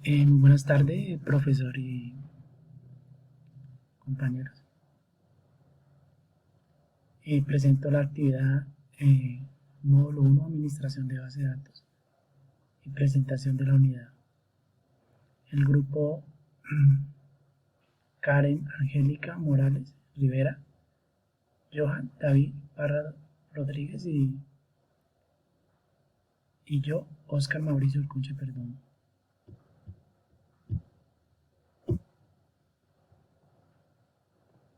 Muy buenas tardes, profesor y compañeros. Presento la actividad módulo 1, Administración de base de datos y presentación de la unidad. El grupo Karen Angélica Morales Rivera, Johan David Parra Rodríguez y yo, Oscar Mauricio Urcunche Perdomo.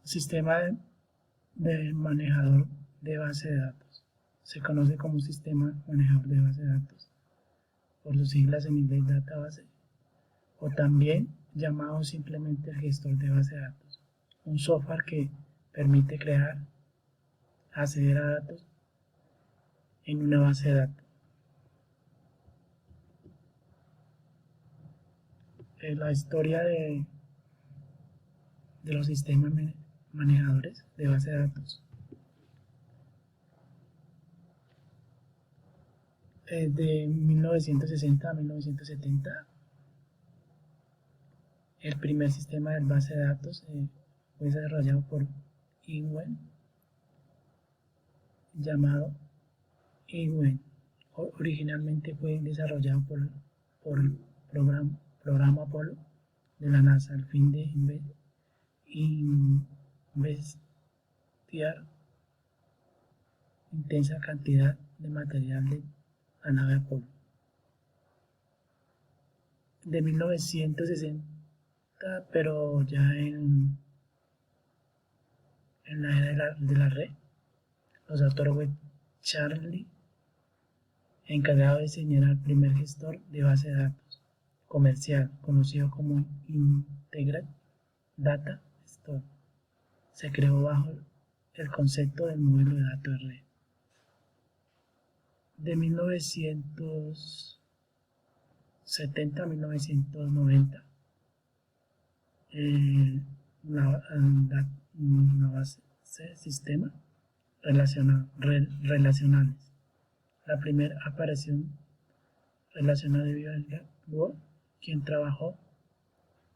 Sistema de manejador de base de datos. Se conoce como sistema manejador de base de datos, por sus siglas en inglés Database, o también llamado simplemente el gestor de base de datos, un software que permite crear, acceder a datos en una base de datos. La historia de los sistemas manejadores de base de datos. De 1960 a 1970, el primer sistema de base de datos fue desarrollado por IBM, llamado IBM. Originalmente fue desarrollado por el programa Apolo de la NASA al fin de investigar intensa cantidad de material de la nave Apolo. De 1960, pero ya en la era de la red, los autores fue Charlie, encargado de diseñar el primer gestor de base de datos comercial, conocido como Integrated Data Store. Se creó bajo el concepto del modelo de datos de red. De 1970 a 1990, una base de sistemas relacionales. La primera aparición relacionada de Bill Ward, quien trabajó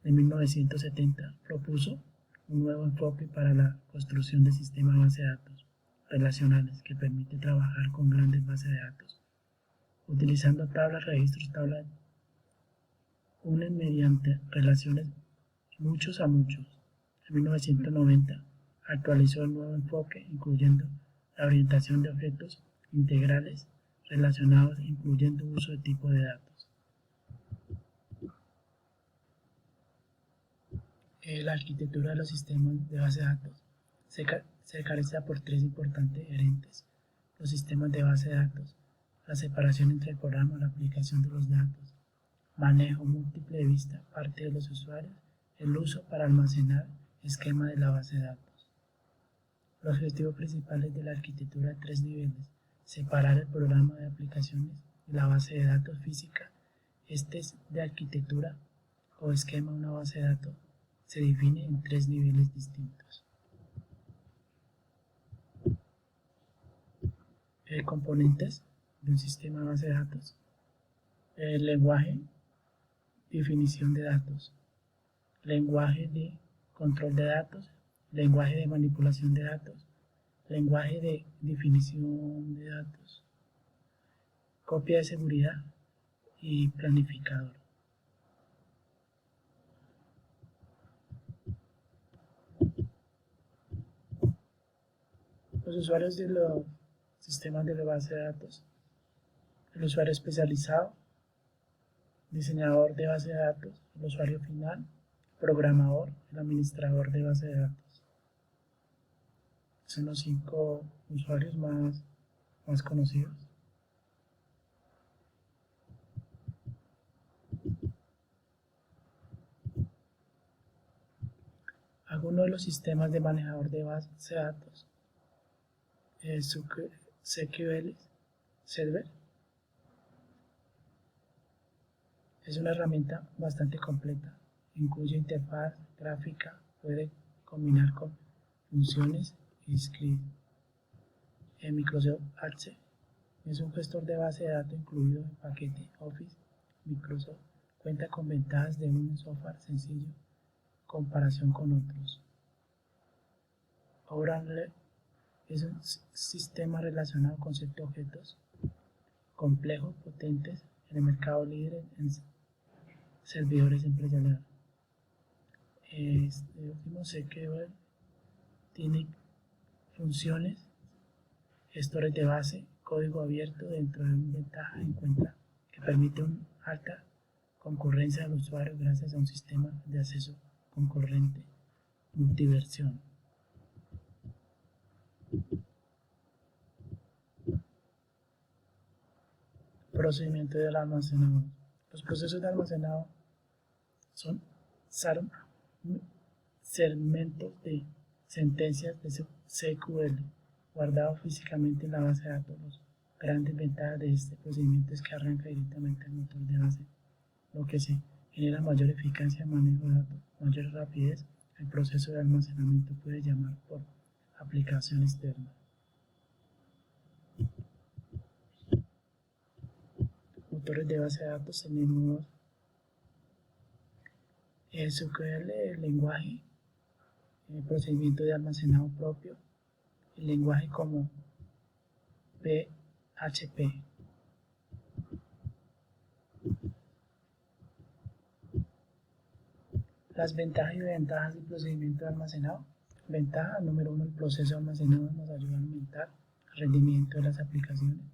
en 1970, propuso un nuevo enfoque para la construcción de sistemas de base de datos relacionales que permite trabajar con grandes bases de datos, utilizando tablas, registros, tablas, unen mediante relaciones muchos a muchos. En 1990 actualizó el nuevo enfoque, incluyendo la orientación de objetos integrales relacionados, incluyendo uso de tipo de datos. La arquitectura de los sistemas de base de datos se caracteriza por tres importantes herentes: los sistemas de base de datos, la separación entre el programa y la aplicación de los datos, manejo múltiple de vista parte de los usuarios, el uso para almacenar esquema de la base de datos. Los objetivos principales de la arquitectura de tres niveles: separar el programa de aplicaciones y la base de datos física. Este es de arquitectura o esquema de una base de datos. Se define en tres niveles distintos. Componentes de un sistema de base de datos. El lenguaje, definición de datos. Lenguaje de control de datos. Lenguaje de manipulación de datos. Lenguaje de definición de datos. Copia de seguridad y planificador. Los usuarios de los sistemas de base de datos: el usuario especializado, diseñador de base de datos, el usuario final, programador, el administrador de base de datos. Son los 5 usuarios más conocidos. Algunos de los sistemas de manejador de base de datos: SQL Server es una herramienta bastante completa, incluye interfaz gráfica, puede combinar con funciones y script. Microsoft Access es un gestor de base de datos incluido en paquete Office Microsoft Cuenta con ventajas de un software sencillo en comparación con otros. Oracle es un sistema relacionado con objetos complejos, potentes, en el mercado líder en servidores empresariales. Este último SQL tiene funciones, gestores de base, código abierto dentro de una ventaja en cuenta que permite una alta concurrencia al usuario gracias a un sistema de acceso concurrente multiversión. Procedimiento del almacenado. Los procesos de almacenado son segmentos de sentencias de SQL guardados físicamente en la base de datos. Las grandes ventajas de este procedimiento es que arranca directamente al motor de base, lo que se genera mayor eficacia en manejo de datos, mayor rapidez. El proceso de almacenamiento puede llamar por aplicación externa. Motores de base de datos tenemos SQL, el lenguaje, el procedimiento de almacenado propio, el lenguaje como PHP. Las ventajas y desventajas del procedimiento de almacenado. Ventaja número 1, el proceso de almacenado nos ayuda a aumentar el rendimiento de las aplicaciones.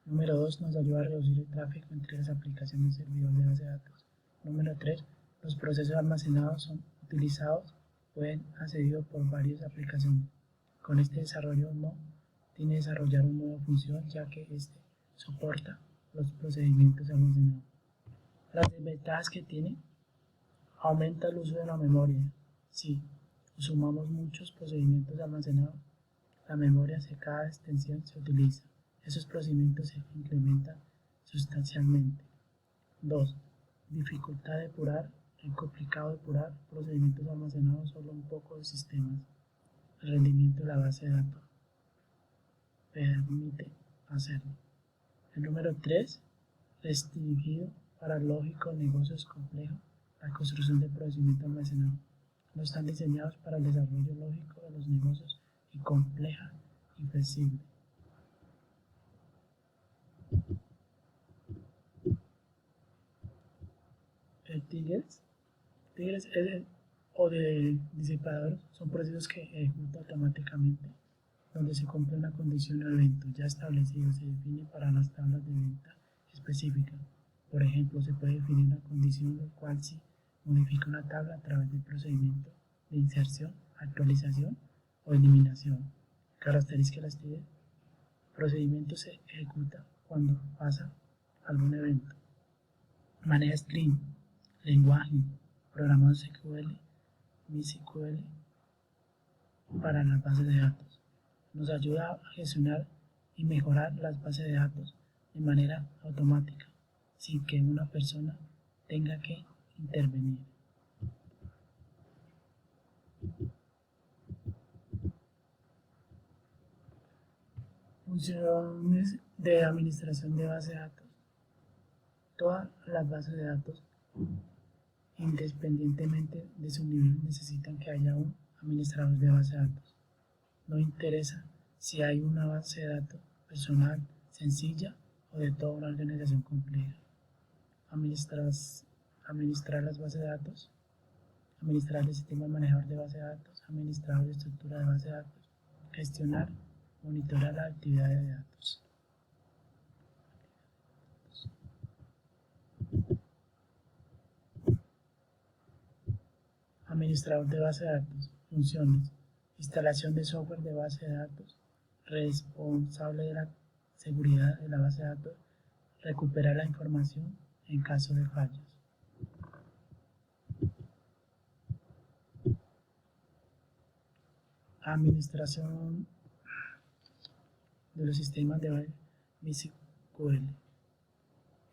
Número 2, nos ayuda a reducir el tráfico entre las aplicaciones y servidores de base de datos. Número 3, los procesos almacenados son utilizados, pueden accedidos por varias aplicaciones. Con este desarrollo no tiene que desarrollar una nueva función, ya que este soporta los procedimientos almacenados. Las desventajas que tiene: aumenta el uso de la memoria. Si sumamos muchos procedimientos almacenados, la memoria de cada extensión se utiliza. Esos procedimientos se incrementan sustancialmente. 2. Dificultad de depurar. Es complicado depurar procedimientos almacenados solo un poco de sistemas. El rendimiento de la base de datos permite hacerlo. El número 3. Restringido para lógicos negocios complejos. La construcción de procedimientos almacenados no están diseñados para el desarrollo lógico de los negocios y compleja y flexible. El Tigers o de disipador son procesos que ejecutan automáticamente, donde se cumple una condición o evento ya establecido, se define para las tablas de venta específicas. Por ejemplo, se puede definir una condición en la cual se modifica una tabla a través del procedimiento de inserción, actualización o eliminación. Características de las Tigers. El procedimiento se ejecuta cuando pasa algún evento. Maneja string, lenguaje, programado SQL, MySQL para las bases de datos. Nos ayuda a gestionar y mejorar las bases de datos de manera automática, sin que una persona tenga que intervenir. Funciones de administración de bases de datos. Todas las bases de datos, independientemente de su nivel, necesitan que haya un administrador de base de datos. No interesa si hay una base de datos personal sencilla o de toda una organización compleja. Administrar las bases de datos, administrar el sistema manejador de base de datos, administrador de estructura de base de datos, gestionar, monitorear las actividades de datos. Administrador de base de datos. Funciones: instalación de software de base de datos, responsable de la seguridad de la base de datos, recuperar la información en caso de fallos. Administración de los sistemas de MySQL.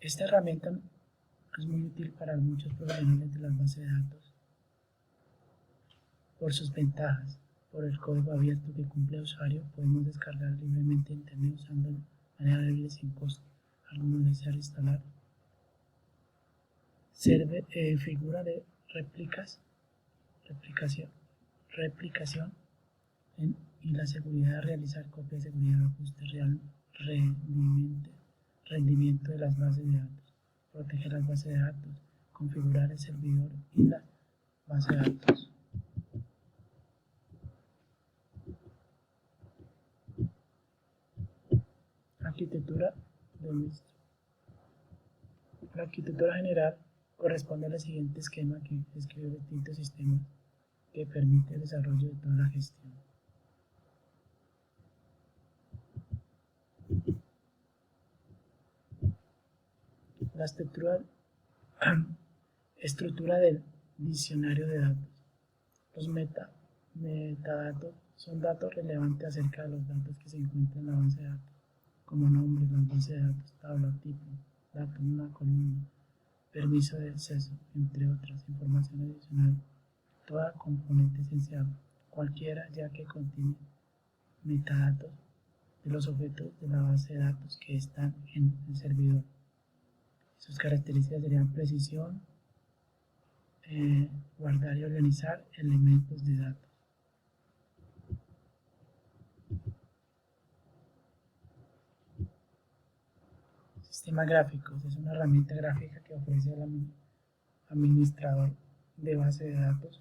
Esta herramienta es muy útil para muchos profesionales de las bases de datos por sus ventajas. Por el código abierto que cumple el usuario, podemos descargar libremente internet usando de manera libre sin costo. Algunos desean instalar figura de replicación y la seguridad de realizar copia de seguridad, ajuste real, rendimiento de las bases de datos, proteger las bases de datos, configurar el servidor y la base de datos. Arquitectura de MISO. La arquitectura general corresponde al siguiente esquema que describe distintos sistemas que permite el desarrollo de toda la gestión. La estructura del diccionario de datos. Los metadatos son datos relevantes acerca de los datos que se encuentran en la base de datos, como nombre, la base de datos, tabla, tipo, dato, una columna, permiso de acceso, entre otras, información adicional. Toda componente esencial, cualquiera ya que contiene metadatos de los objetos de la base de datos que están en el servidor. Sus características serían precisión, guardar y organizar elementos de datos. Sistema gráficos es una herramienta gráfica que ofrece al administrador de base de datos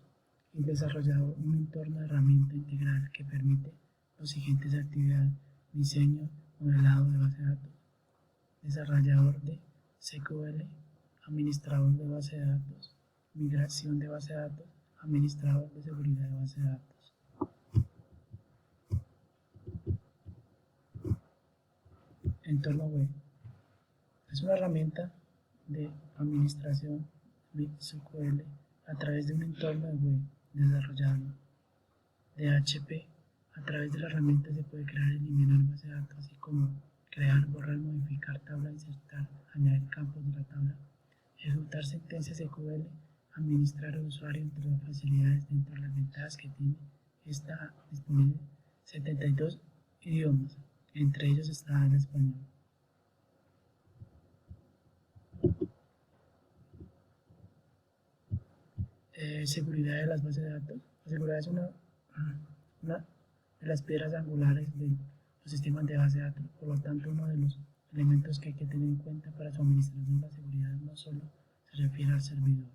y desarrollador un entorno de herramienta integral que permite las siguientes actividades: diseño, modelado de base de datos, desarrollador de SQL, administrador de base de datos, migración de base de datos, administrador de seguridad de base de datos. Entorno web es una herramienta de administración de SQL a través de un entorno de web desarrollado de HP. A través de la herramienta se puede crear y eliminar base de datos, así como crear, borrar, modificar tabla, insertar, añadir campos de la tabla, ejecutar sentencias SQL, administrar al usuario. Entre las facilidades, dentro de las ventajas que tiene, está disponible 72 idiomas, entre ellos está el español. Seguridad de las bases de datos. La seguridad es una de las piedras angulares de los sistemas de base de datos, por lo tanto uno de los elementos que hay que tener en cuenta para su administración. La seguridad no solo se refiere al servidor.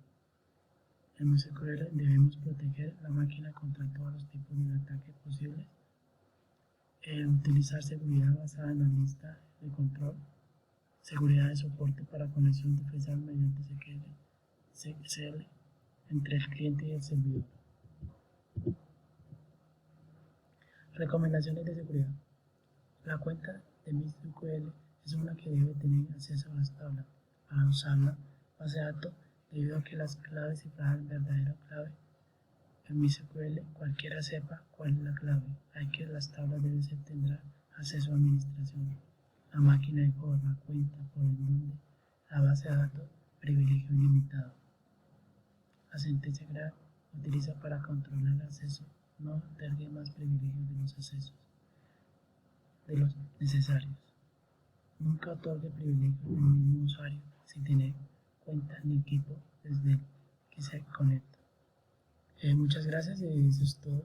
En MySQL debemos proteger la máquina contra todos los tipos de ataques posibles, utilizar seguridad basada en la lista de control, seguridad de soporte para conexión defensiva mediante SQL entre el cliente y el servidor. Recomendaciones de seguridad. La cuenta de MySQL es una que debe tener acceso a las tablas. Para usarla, base de datos, debido a que las claves cifradas el verdadero clave en MySQL, cualquiera sepa cuál es la clave. Hay que las tablas deben tendrá acceso a administración. La máquina de forma cuenta por el donde la base de datos privilegio ilimitado. La sentencia grave utiliza para controlar el acceso, no otorgue más privilegios de los accesos de los necesarios. Nunca otorgue privilegios al mismo usuario sin tener cuenta ni equipo desde el que se conecta. Muchas gracias y eso es todo.